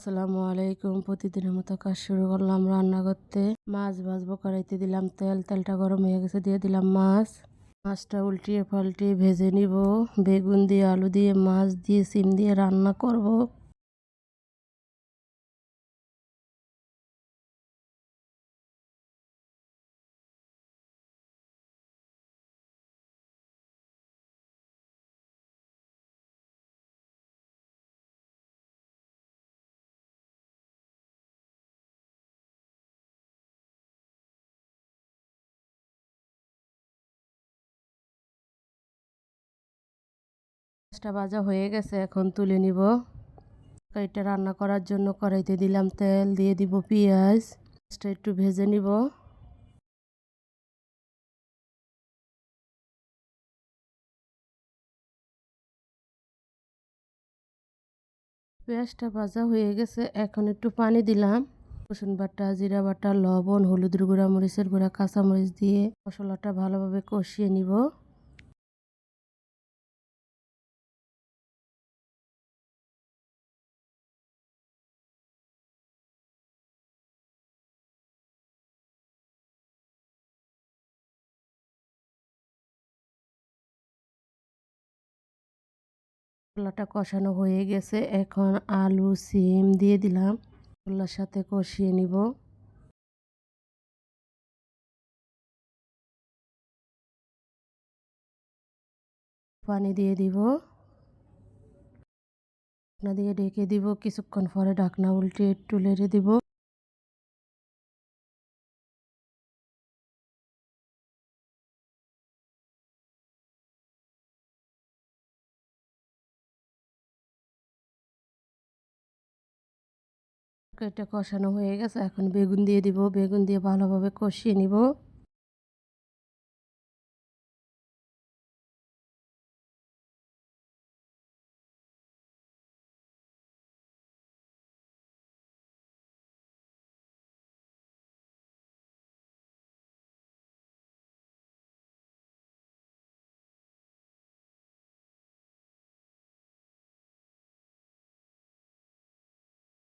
আসসালামু আলাইকুম। প্রতিদিনের মতো কাজ শুরু করলাম রান্না করতে। মাছ ভাজবো, কড়াইতে দিলাম তেল। তেলটা গরম হয়ে গেছে, দিয়ে দিলাম মাছ। মাছটা উল্টিয়ে পাল্টিয়ে ভেজে নিব। বেগুন দিয়ে, আলু দিয়ে, মাছ দিয়ে, সিম দিয়ে রান্না করব। মাছটা ভাজা হয়ে গেছে, এখন তুলে নিব। তরকারিটা রান্না করার জন্য কড়াইতে দিলাম তেল, দিয়ে দিব পেঁয়াজ। মাছটা একটু ভেজে নিব। পেঁয়াজটা ভাজা হয়ে গেছে, এখন একটু পানি দিলাম। রসুন বাটা, জিরা বাটা, লবণ, হলুদের গুঁড়া, মরিচের গুঁড়া, কাঁচামরিচ দিয়ে মশলাটা ভালোভাবে কষিয়ে নিব। মশলাটা কষানো হয়ে গেছে, এখন আলু সিম দিয়ে দিলাম। মশলার সাথে কষিয়ে নিব। পানি দিয়ে দিব। ঢাকনা দিয়ে ঢেকে দিব। কিছুক্ষণ পরে ঢাকনা উল্টে একটু নেড়ে দিব। এটা কষানো হয়ে গেছে, এখন বেগুন দিয়ে দিব। বেগুন দিয়ে ভালোভাবে কষিয়ে নিব।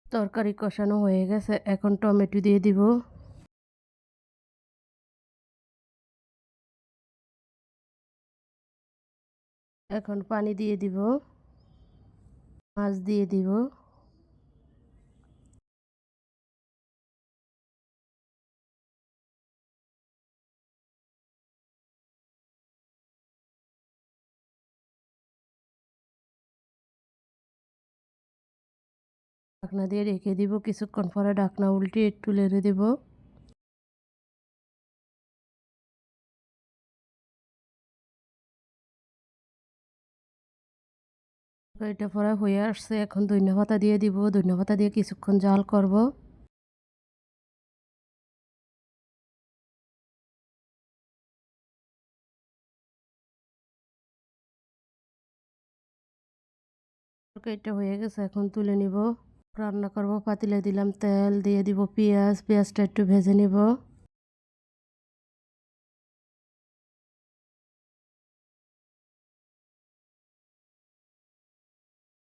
তরকারি কষানো হয়ে গেছে, এখন টমেটো দিয়ে দিব। এখন পানি দিয়ে দিব। মাছ দিয়ে দিব। ঢাকনা দিয়ে রেখে দিব। কিছুক্ষণ পরে ঢাকনা উল্টে একটু নেড়ে দেব। তরকারিটা পরে হয়ে আসছে, এখন ধনিয়া পাতা দিয়ে দিব। ধনিয়া পাতা দিয়ে কিছুক্ষণ জাল করব। তরকারিটা হয়ে গেছে, এখন তুলে নিব। রান্না করব, পাতিলে দিলাম তেল, দিয়ে দিব পেঁয়াজ। পেঁয়াজটা একটু ভেজে নিব।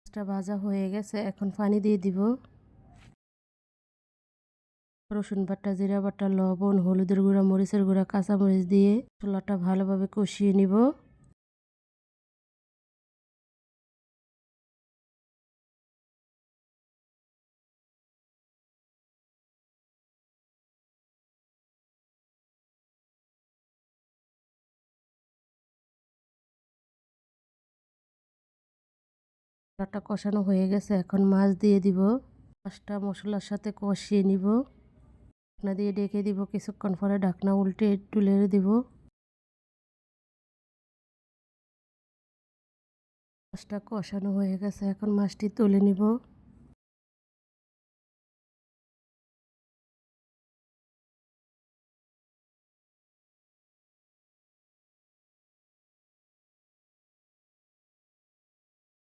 পেঁয়াজটা ভাজা হয়ে গেছে, এখন পানি দিয়ে দিব। রসুন বাটা, জিরা বাটা, লবণ, হলুদের গুঁড়া, মরিচের গুঁড়া, কাঁচামরিচ দিয়ে মশলাটা ভালোভাবে কষিয়ে নিব। মশলাটা কষানো হয়ে গেছে, এখন মাছ দিয়ে দিব। মাছটা মশলার সাথে কষিয়ে নিব। ঢাকনা দিয়ে ঢেকে দিব। কিছুক্ষণ পরে ঢাকনা উল্টে একটু নেড়ে দিব। মাছটা কষানো হয়ে গেছে, এখন মাছটি তুলে নিব।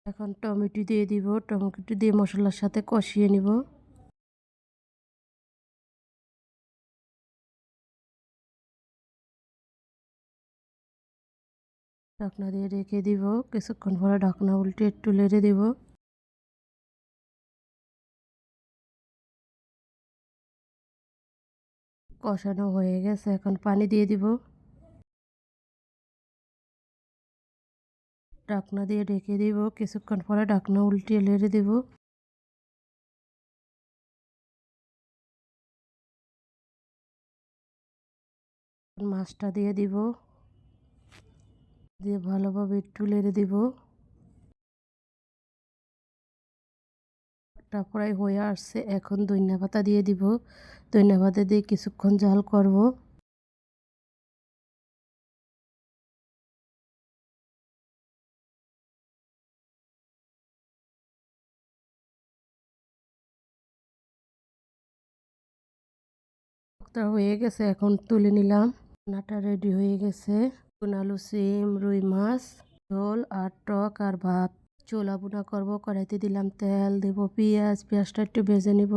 এখন টমেটো দিয়ে দিব। টমেটো দিয়ে মশলার সাথে কষিয়ে নিব। ঢাকনা দিয়ে রেখে দিব। কিছুক্ষণ পরে ঢাকনা উল্টে একটু নেড়ে দিব। কষানো হয়ে গেছে, এখন পানি দিয়ে দিব। ঢাকনা দিয়ে ঢেকে দিব, কিছুক্ষণ পরে ঢাকনা উল্টিয়ে নেড়ে দিব। মাছটা দিয়ে দিব, দিয়ে ভালোভাবে একটু নেড়ে দিব। প্রায় হয়ে আসছে, এখন ধনিয়া পাতা দিয়ে দিব। ধনিয়া পাতা দিয়ে কিছুক্ষণ জাল করব। হয়ে গেছে, এখন তুলে নিলাম। রান্নাটা রেডি হয়ে গেছে। আলু, সিম, রুই মাছ, ঝোল আর টক আর ভাত। ছোলা ভুনা করবো, কড়াইতে দিলাম তেল, দেব পেঁয়াজ, পেঁয়াজটা একটু ভেজে নিব।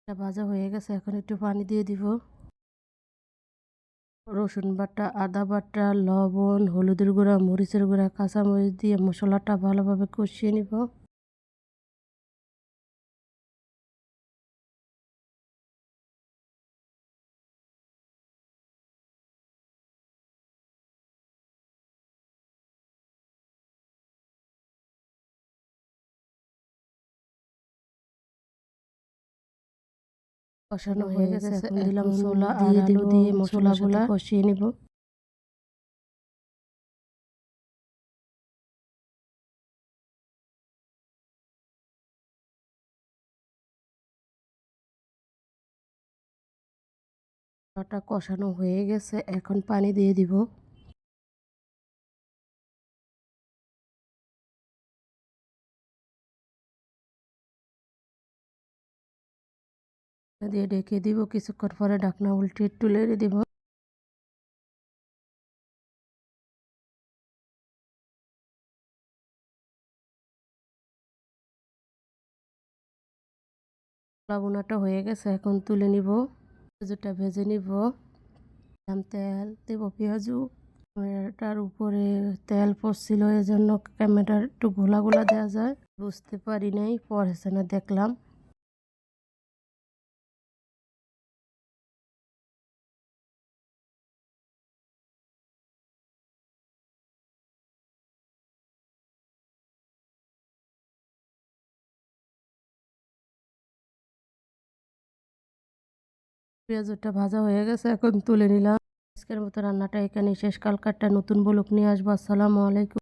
ভাজা হয়ে গেছে, এখন একটু পানি দিয়ে দিব। রসুন বাটা, আদা বাটা, লবণ, হলুদের গুঁড়া, মরিচের গুঁড়া, কাঁচামরিচ দিয়ে মশলাটা ভালোভাবে কষিয়ে নিব। কষানো হয়ে গেছে, এখন দিলাম ছোলা আর আলু দিয়ে মশলাগুলা কষিয়ে নিব। মশলাটা কষানো হয়ে গেছে, এখন পানি দিয়ে দিব। দিয়ে ঢেকে দিব, কিছুক্ষণ পরে ঢাকনা উল্টে একটু নেড়ে দিব। বোনাটা হয়ে গেছে, এখন তুলে নিব। পেঁয়াজটা ভেজে নিব। তেল দেব, পেঁয়াজু। ক্যামেরাটার উপরে তেল পড়ছিল, এজন্য ক্যামেরাটা একটু গোলা গোলা দেওয়া যায়, বুঝতে পারি নাই, পরে না দেখলাম। পেঁয়াজটা ভাজা হয়ে গেছে, এখন তুলে নিলাম। আজকের মতো রান্নাটা এখানে শেষ। কালকারটা নতুন ব্লগ নিয়ে আসবো। আসসালামু আলাইকুম।